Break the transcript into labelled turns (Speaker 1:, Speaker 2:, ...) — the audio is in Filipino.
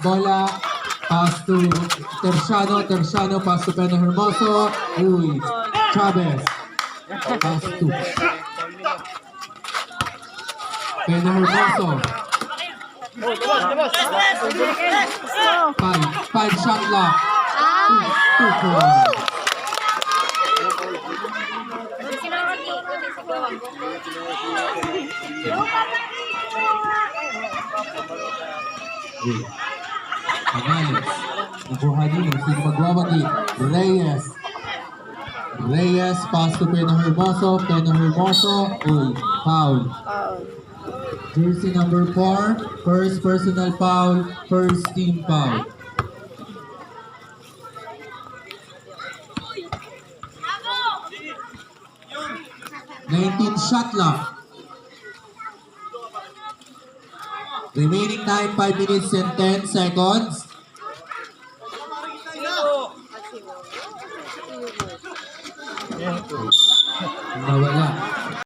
Speaker 1: bola. Pass to Terciano, pass to Pena Hermoso. Uy, Chavez. Pass to Pena Hermoso. Five shot lock. Two points. Canales. Nakuha din. Sino magwawagi? Reyes, pass to Pena Hermoso. Uy, foul. Jersey number 4, first personal foul, first team foul. Shot clock. Remaining time 5 minutes and 10 seconds. Nawala.